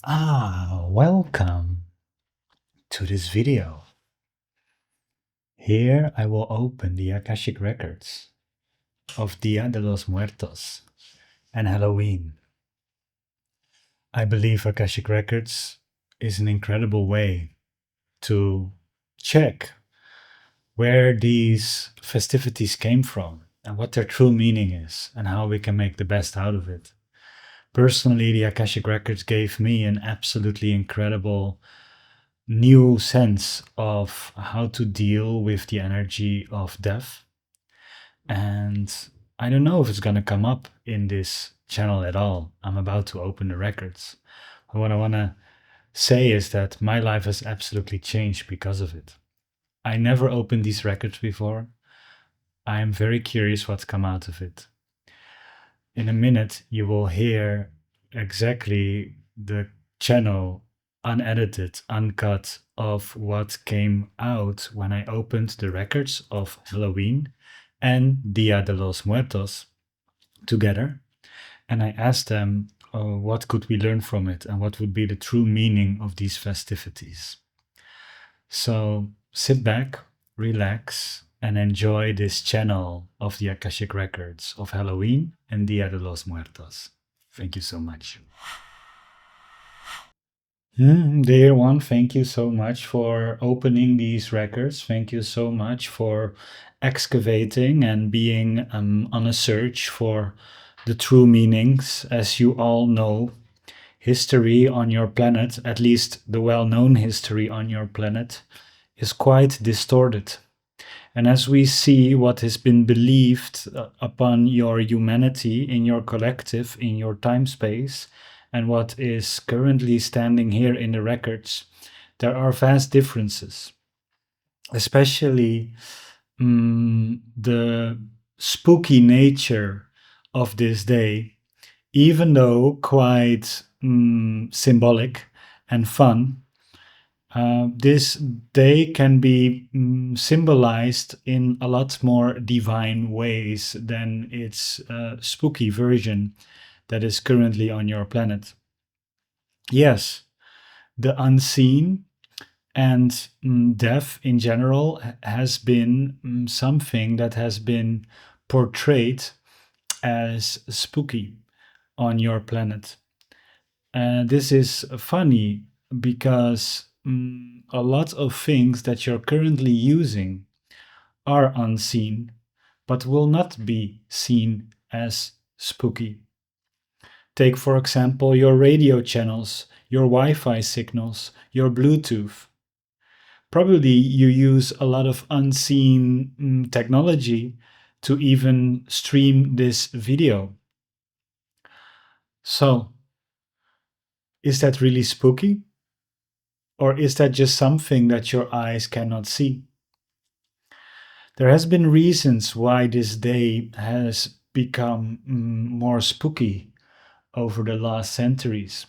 Welcome to this video. Here I will open the Akashic Records of Dia de los Muertos and Halloween. I believe Akashic Records is an incredible way to check where these festivities came from and what their true meaning is and how we can make the best out of it. Personally, the Akashic Records gave me an absolutely incredible new sense of how to deal with the energy of death. And I don't know if it's going to come up in this channel at all. I'm about to open the records. But what I want to say is that my life has absolutely changed because of it. I never opened these records before. I am very curious what's come out of it. In a minute, you will hear exactly the channel unedited, uncut of what came out when I opened the records of Halloween and Dia de los Muertos together. And I asked them what could we learn from it and what would be the true meaning of these festivities. So sit back, relax, and enjoy this channel of the Akashic Records of Halloween and Dia de los Muertos. Thank you so much. Dear one, thank you so much for opening these records. Thank you so much for excavating and being on a search for the true meanings. As you all know, history on your planet, at least the well-known history on your planet, is quite distorted. And as we see what has been believed upon your humanity, in your collective, in your time space, and what is currently standing here in the records, there are vast differences. Especially the spooky nature of this day, even though quite symbolic and fun, this day can be symbolized in a lot more divine ways than its spooky version that is currently on your planet. Yes, the unseen and death in general has been something that has been portrayed as spooky on your planet. This is funny because a lot of things that you're currently using are unseen, but will not be seen as spooky. Take, for example, your radio channels, your Wi-Fi signals, your Bluetooth. Probably you use a lot of unseen technology to even stream this video. So, is that really spooky? Or is that just something that your eyes cannot see? There has been reasons why this day has become more spooky over the last centuries.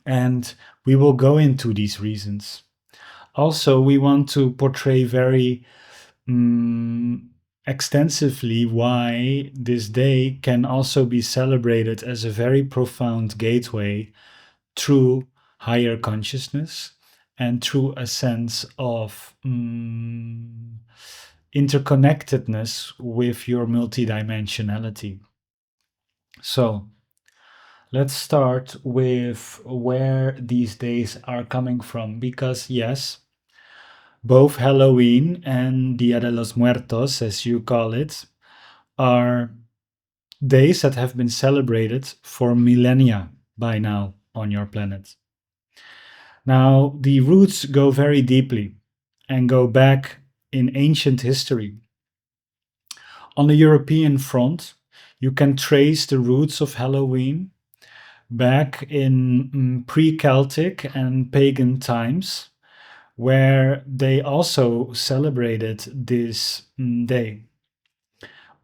And we will go into these reasons. Also, we want to portray very extensively why this day can also be celebrated as a very profound gateway through higher consciousness and through a sense of interconnectedness with your multidimensionality. So, let's start with where these days are coming from, because yes, both Halloween and Dia de los Muertos, as you call it, are days that have been celebrated for millennia by now on your planet. Now, the roots go very deeply and go back in ancient history. On the European front, you can trace the roots of Halloween back in pre-Celtic and pagan times, where they also celebrated this day.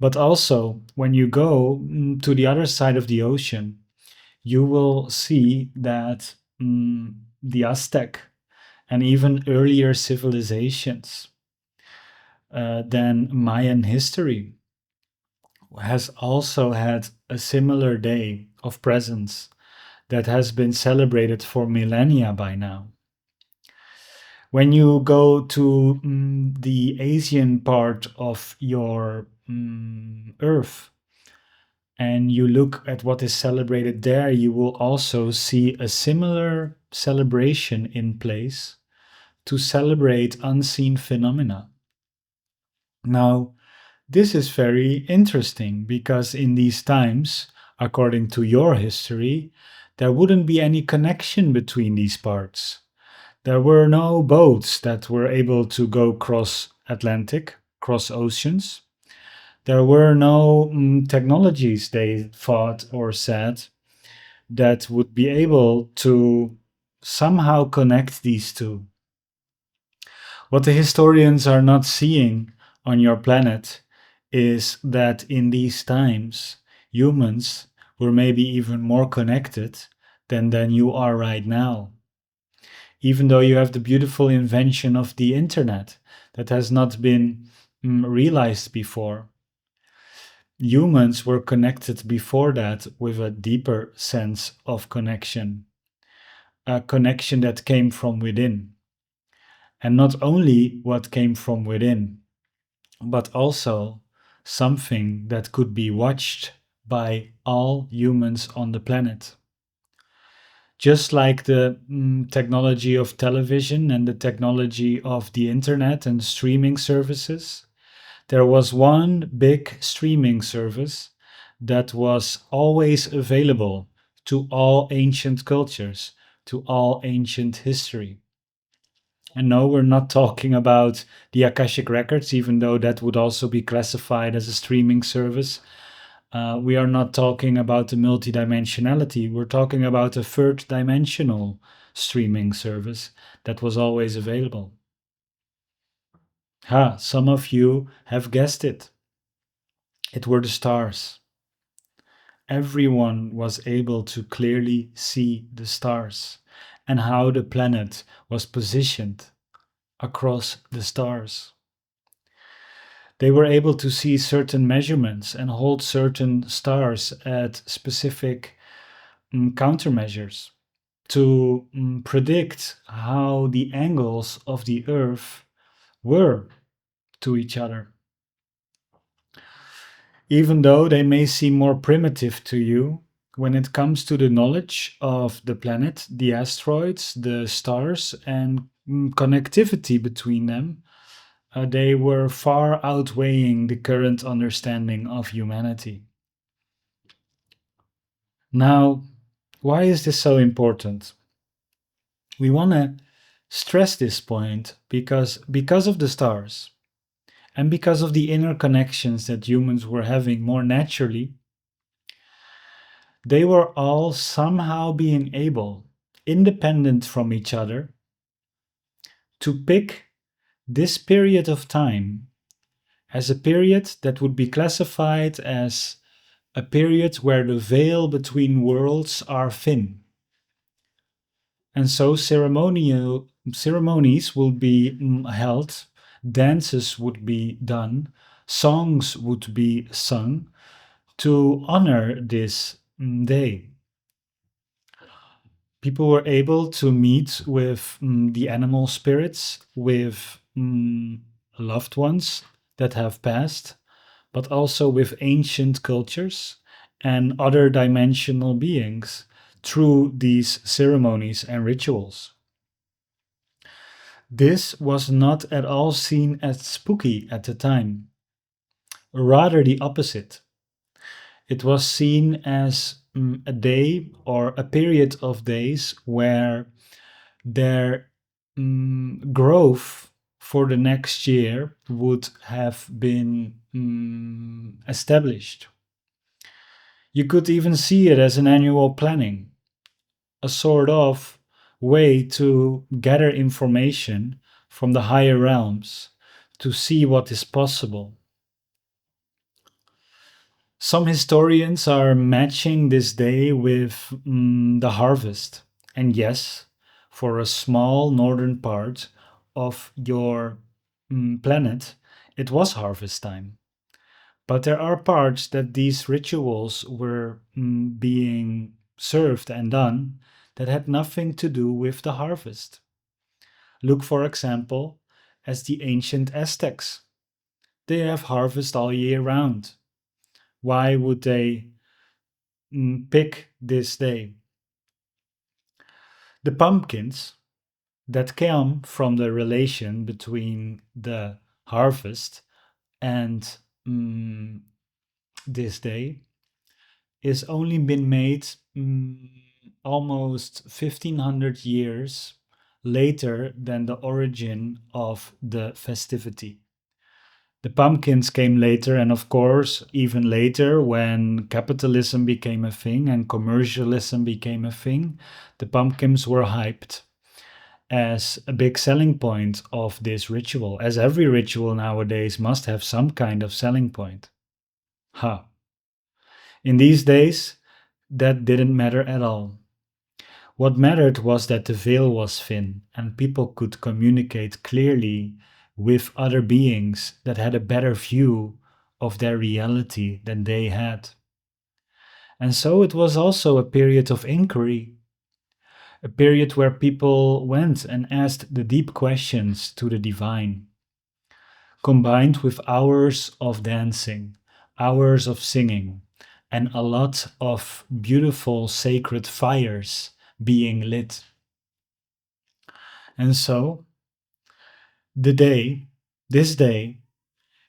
But also, when you go to the other side of the ocean, you will see that the Aztec and even earlier civilizations than Mayan history has also had a similar day of presence that has been celebrated for millennia by now. When you go to the Asian part of your Earth and you look at what is celebrated there, you will also see a similar celebration in place to celebrate unseen phenomena. Now, this is very interesting because in these times, according to your history, there wouldn't be any connection between these parts. There were no boats that were able to go cross Atlantic, cross oceans. There were no technologies, they thought or said, that would be able to somehow connect these two. What the historians are not seeing on your planet is that in these times, humans were maybe even more connected than you are right now. Even though you have the beautiful invention of the internet that has not been realized before, humans were connected before that with a deeper sense of connection, a connection that came from within. And not only what came from within, but also something that could be watched by all humans on the planet. Just like the technology of television and the technology of the internet and streaming services, there was one big streaming service that was always available to all ancient cultures, to all ancient history. And no, we're not talking about the Akashic Records, even though that would also be classified as a streaming service. We are not talking about the multidimensionality. We're talking about a third dimensional streaming service that was always available. Some of you have guessed it. It were the stars. Everyone was able to clearly see the stars and how the planet was positioned across the stars. They were able to see certain measurements and hold certain stars at specific countermeasures to predict how the angles of the Earth were to each other. Even though they may seem more primitive to you, when it comes to the knowledge of the planet, the asteroids, the stars, and connectivity between them, they were far outweighing the current understanding of humanity. Now, why is this so important? We want to stress this point because of the stars and because of the inner connections that humans were having more naturally, they were all somehow being able, independent from each other, to pick this period of time as a period that would be classified as a period where the veil between worlds are thin. And so ceremonies will be held, dances would be done, songs would be sung to honor this day. People were able to meet with the animal spirits, with loved ones that have passed, but also with ancient cultures and other dimensional beings through these ceremonies and rituals. This was not at all seen as spooky at the time, rather the opposite. It was seen as a day or a period of days where their growth for the next year would have been established. You could even see it as an annual planning, a sort of way to gather information from the higher realms to see what is possible. Some historians are matching this day with the harvest. And yes, for a small northern part of your planet, it was harvest time. But there are parts that these rituals were being served and done that had nothing to do with the harvest. Look, for example, as the ancient Aztecs. They have harvest all year round. Why would they pick this day? The pumpkins that come from the relation between the harvest and this day is only been made almost 1500 years later than the origin of the festivity. The pumpkins came later, and of course, even later, when capitalism became a thing and commercialism became a thing, the pumpkins were hyped as a big selling point of this ritual, as every ritual nowadays must have some kind of selling point. Ha! In these days, that didn't matter at all. What mattered was that the veil was thin and people could communicate clearly with other beings that had a better view of their reality than they had. And so it was also a period of inquiry, a period where people went and asked the deep questions to the divine, combined with hours of dancing, hours of singing, and a lot of beautiful sacred fires being lit. And so, this day,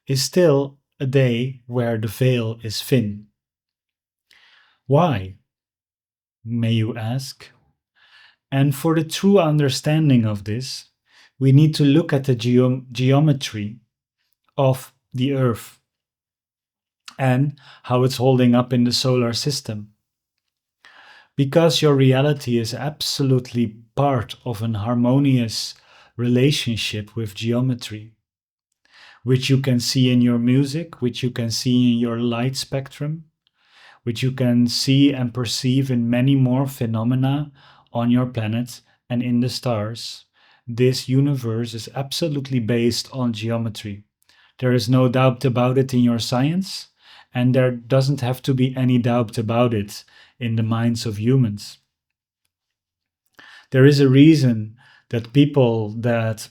is still a day where the veil is thin. Why, may you ask? And for the true understanding of this, we need to look at the geometry of the Earth and how it's holding up in the solar system. Because your reality is absolutely part of an harmonious relationship with geometry, which you can see in your music, which you can see in your light spectrum, which you can see and perceive in many more phenomena on your planet and in the stars. This universe is absolutely based on geometry. There is no doubt about it in your science, and there doesn't have to be any doubt about it in the minds of humans. There is a reason that people that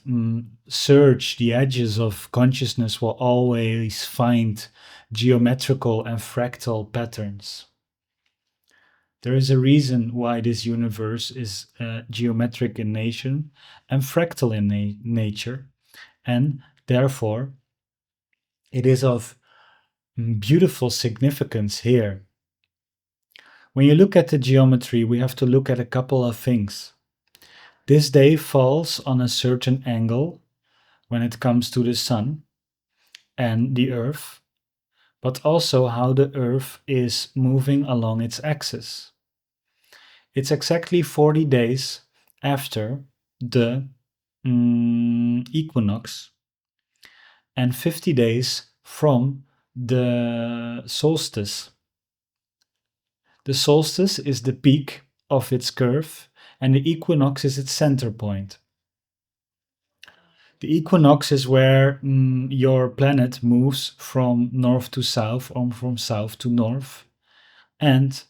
search the edges of consciousness will always find geometrical and fractal patterns. There is a reason why this universe is geometric in nature and fractal in nature, and therefore it is of beautiful significance here. When you look at the geometry, we have to look at a couple of things. This day falls on a certain angle when it comes to the sun and the earth, but also how the earth is moving along its axis. It's exactly 40 days after the equinox and 50 days from the solstice. The solstice is the peak of its curve, and the equinox is its center point. The equinox is where your planet moves from north to south or from south to north, and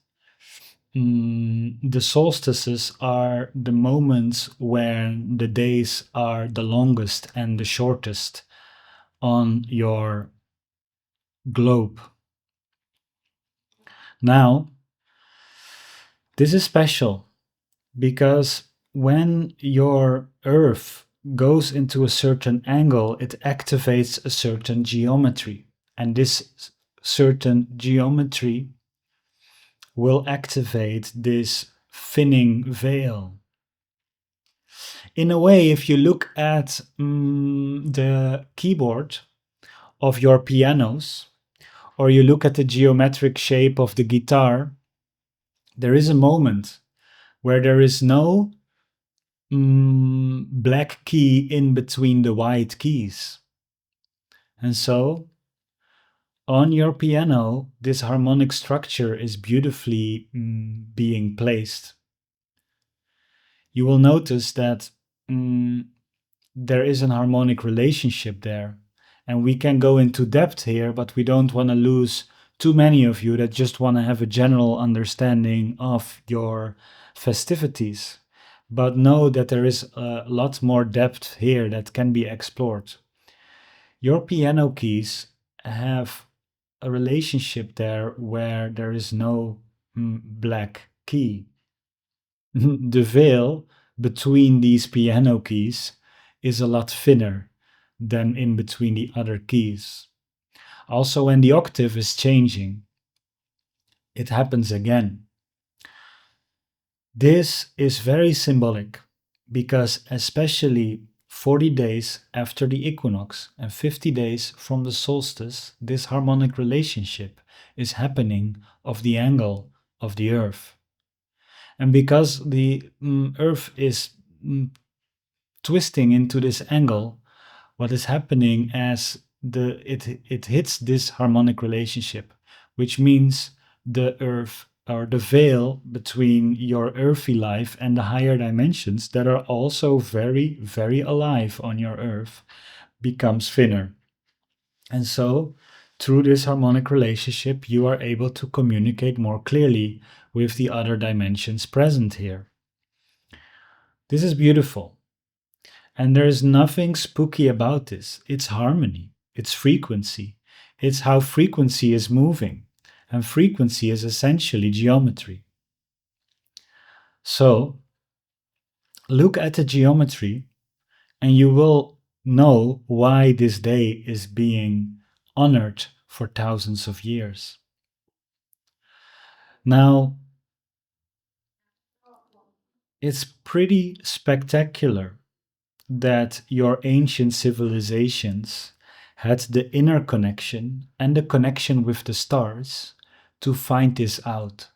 the solstices are the moments when the days are the longest and the shortest on your globe. Now, this is special because when your Earth goes into a certain angle, it activates a certain geometry. And this certain geometry will activate this thinning veil. In a way, if you look at the keyboard of your pianos, or you look at the geometric shape of the guitar, there is a moment where there is no black key in between the white keys. And so, on your piano, this harmonic structure is beautifully being placed. You will notice that there is an harmonic relationship there. And we can go into depth here, but we don't want to lose too many of you that just want to have a general understanding of your festivities, but know that there is a lot more depth here that can be explored. Your piano keys have a relationship there where there is no black key. The veil between these piano keys is a lot thinner than in between the other keys. Also, when the octave is changing, it happens again. This is very symbolic because, especially 40 days after the equinox and 50 days from the solstice, this harmonic relationship is happening of the angle of the earth. And because the earth is twisting into this angle, what is happening as it hits this harmonic relationship, which means the earth or the veil between your earthy life and the higher dimensions that are also very, very alive on your earth becomes thinner. And so, through this harmonic relationship, you are able to communicate more clearly with the other dimensions present here. This is beautiful. And there is nothing spooky about this. It's harmony, it's frequency, it's how frequency is moving. And frequency is essentially geometry. So, look at the geometry and you will know why this day is being honored for thousands of years. Now, it's pretty spectacular that your ancient civilizations had the inner connection and the connection with the stars to find this out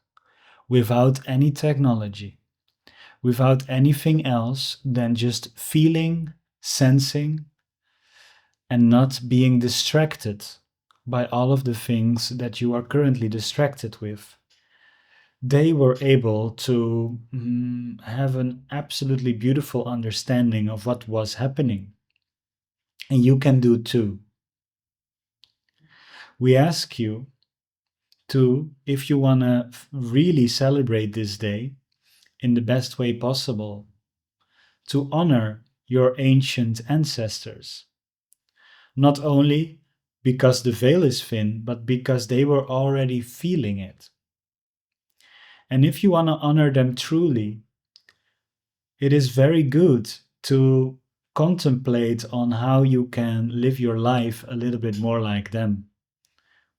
without any technology, without anything else than just feeling, sensing, and not being distracted by all of the things that you are currently distracted with. They were able to have an absolutely beautiful understanding of what was happening. And you can do too. We ask you to, if you want to really celebrate this day in the best way possible, to honor your ancient ancestors. Not only because the veil is thin, but because they were already feeling it. And if you want to honor them truly, it is very good to contemplate on how you can live your life a little bit more like them,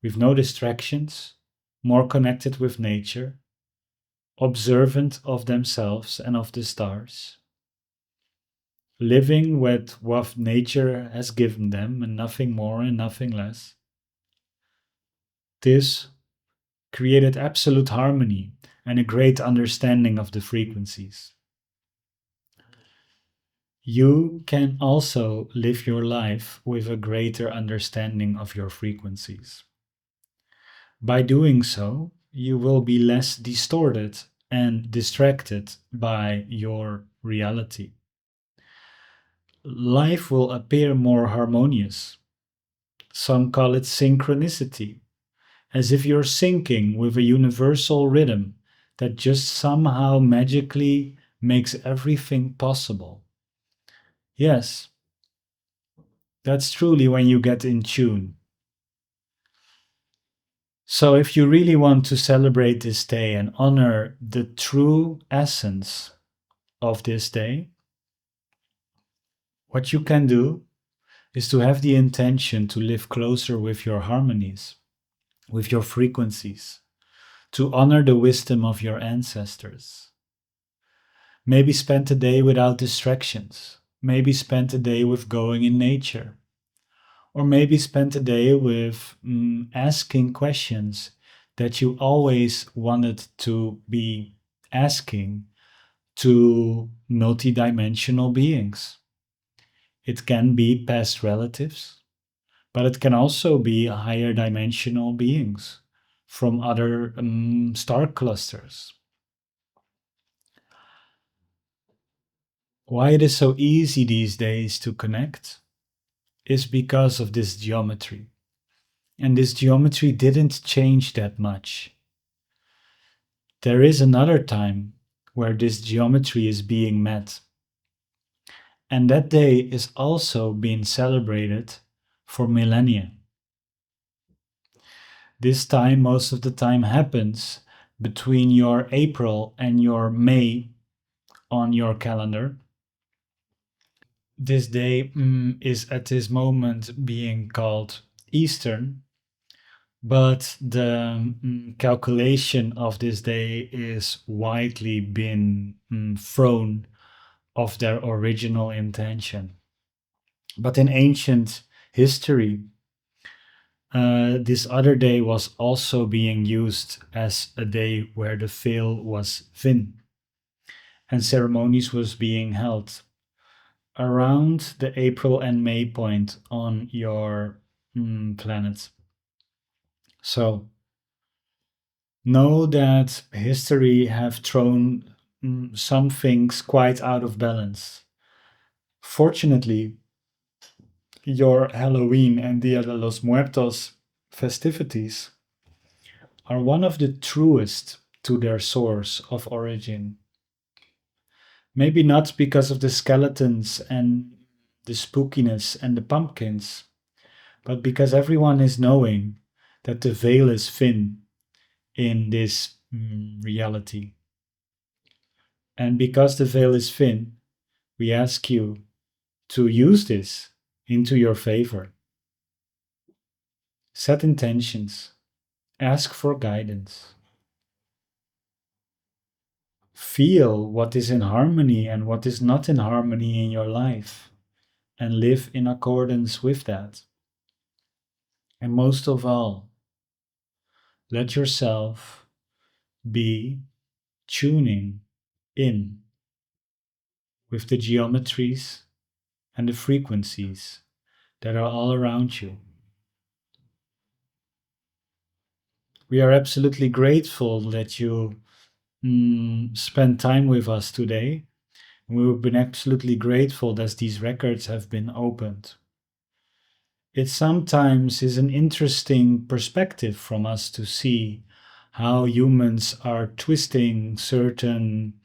with no distractions, more connected with nature, observant of themselves and of the stars, living with what nature has given them and nothing more and nothing less. This created absolute harmony and a great understanding of the frequencies. You can also live your life with a greater understanding of your frequencies. By doing so, you will be less distorted and distracted by your reality. Life will appear more harmonious. Some call it synchronicity, as if you're syncing with a universal rhythm that just somehow magically makes everything possible. Yes, that's truly when you get in tune. So, if you really want to celebrate this day and honor the true essence of this day, what you can do is to have the intention to live closer with your harmonies, with your frequencies, to honor the wisdom of your ancestors. Maybe spend a day without distractions. Maybe spend a day with going in nature. Or maybe spend a day with asking questions that you always wanted to be asking to multidimensional beings. It can be past relatives, but it can also be higher dimensional beings from other star clusters. Why it is so easy these days to connect is because of this geometry. And this geometry didn't change that much. There is another time where this geometry is being met. And that day is also being celebrated for millennia. This time, most of the time, happens between your April and your May on your calendar. This day is at this moment being called Eastern, but the calculation of this day is widely been thrown of their original intention. But in ancient history, this other day was also being used as a day where the veil was thin and ceremonies was being held around the April and May point on your planet. So know that history have thrown some things quite out of balance. Fortunately, your Halloween and Dia de los Muertos festivities are one of the truest to their source of origin. Maybe not because of the skeletons and the spookiness and the pumpkins, but because everyone is knowing that the veil is thin in this reality. And because the veil is thin, we ask you to use this into your favor. Set intentions, ask for guidance. Feel what is in harmony and what is not in harmony in your life, and live in accordance with that. And most of all, let yourself be tuning in with the geometries and the frequencies that are all around you. We are absolutely grateful that you spent time with us today. We've been absolutely grateful that these records have been opened. It sometimes is an interesting perspective from us to see how humans are twisting certain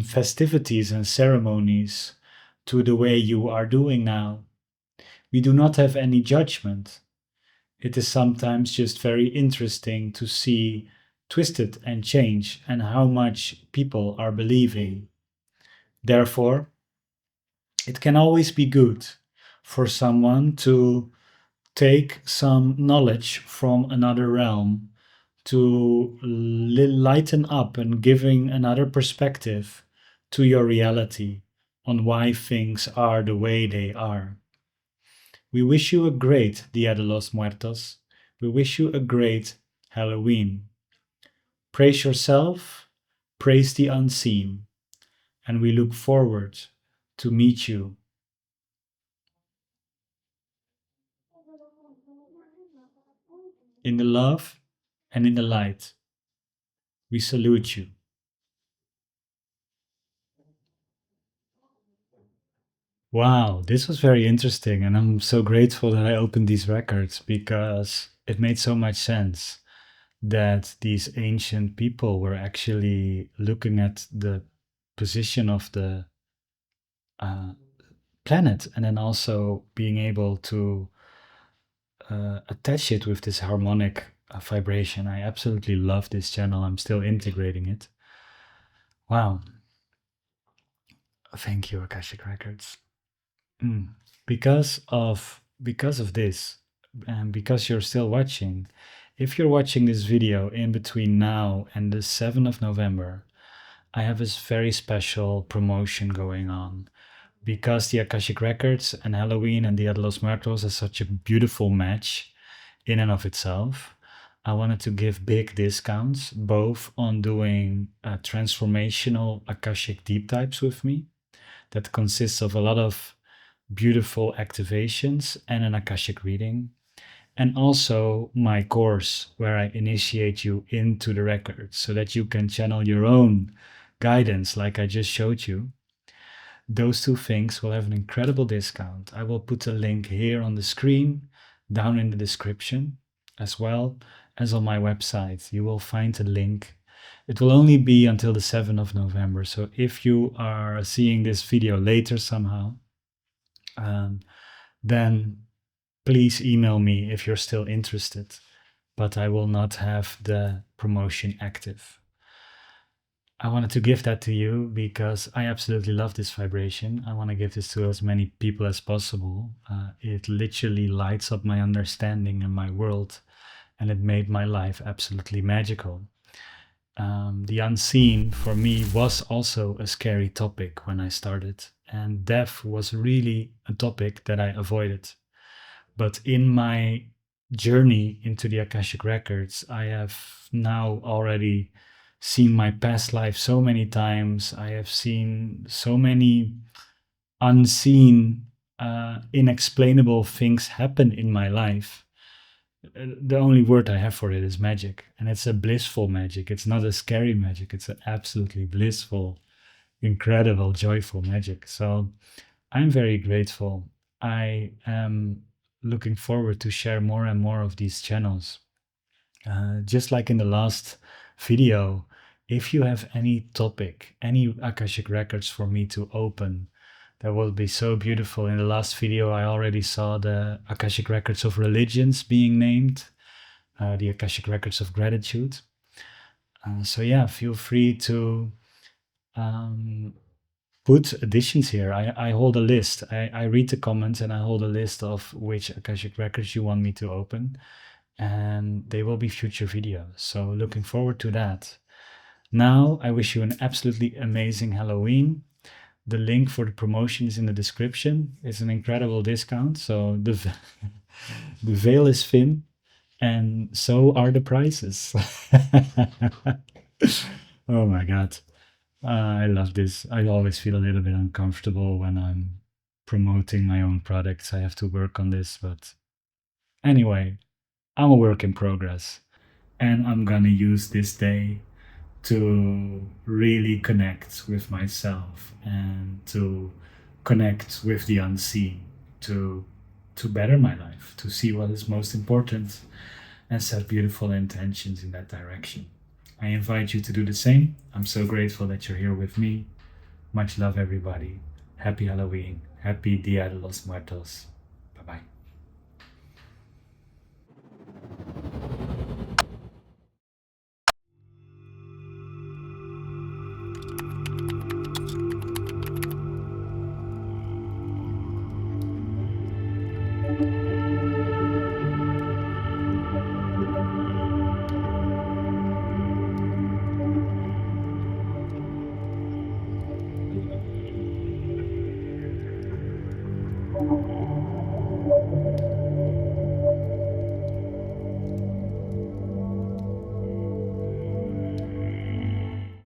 festivities and ceremonies to the way you are doing now. We do not have any judgment. It is sometimes just very interesting to see twisted and change and how much people are believing. Therefore, it can always be good for someone to take some knowledge from another realm to lighten up and giving another perspective to your reality on why things are the way they are. We wish you a great Dia de los Muertos. We wish you a great Halloween. Praise yourself, praise the unseen, and we look forward to meet you in the love and in the light. We salute you. Wow, this was very interesting, and I'm so grateful that I opened these records because it made so much sense that these ancient people were actually looking at the position of the uh, planet and then also being able to attach it with this harmonic vibration. I absolutely love this channel. I'm still integrating it. Wow. Thank you, Akashic Records. Because of this, and because you're still watching, if you're watching this video in between now and the 7th of November, I have this very special promotion going on. Because the Akashic Records and Halloween and Dia de los Muertos is such a beautiful match in and of itself, I wanted to give big discounts both on doing transformational Akashic deep dives with me that consists of a lot of beautiful activations and an Akashic reading, and also my course where I initiate you into the records so that you can channel your own guidance like I just showed you. Those two things will have an incredible discount. I will put a link here on the screen down in the description, as well as on my website. You will find a link. It will only be until the 7th of November. So if you are seeing this video later somehow, then please email me if you're still interested. But I will not have the promotion active. I wanted to give that to you because I absolutely love this vibration. I want to give this to as many people as possible. It literally lights up my understanding and my world, and it made my life absolutely magical. The unseen for me was also a scary topic when I started, and death was really a topic that I avoided. But in my journey into the Akashic Records, I have now already seen my past life so many times. I have seen so many unseen, inexplainable things happen in my life. The only word I have for it is magic, and it's a blissful magic. It's not a scary magic, it's an absolutely blissful, incredible, joyful magic. So I'm very grateful. I am looking forward to share more and more of these channels. Just like in the last video, if you have any topic, any Akashic records for me to open, that will be so beautiful. In the last video, I already saw the Akashic records of religions being named, the Akashic records of gratitude. So yeah, feel free to put additions here. I hold a list. I read the comments and I hold a list of which Akashic records you want me to open, and they will be future videos. So looking forward to that. Now I wish you an absolutely amazing Halloween. The link for the promotion is in the description. It's an incredible discount. So the the veil is thin, and so are the prices. Oh my god. I love this. I always feel a little bit uncomfortable when I'm promoting my own products. I have to work on this, but anyway, I'm a work in progress. And I'm gonna use this day to really connect with myself and to connect with the unseen, to better my life, to see what is most important and set beautiful intentions in that direction. I invite you to do the same. I'm so grateful that you're here with me. Much love, everybody. Happy Halloween. Happy Dia de los Muertos. Bye bye.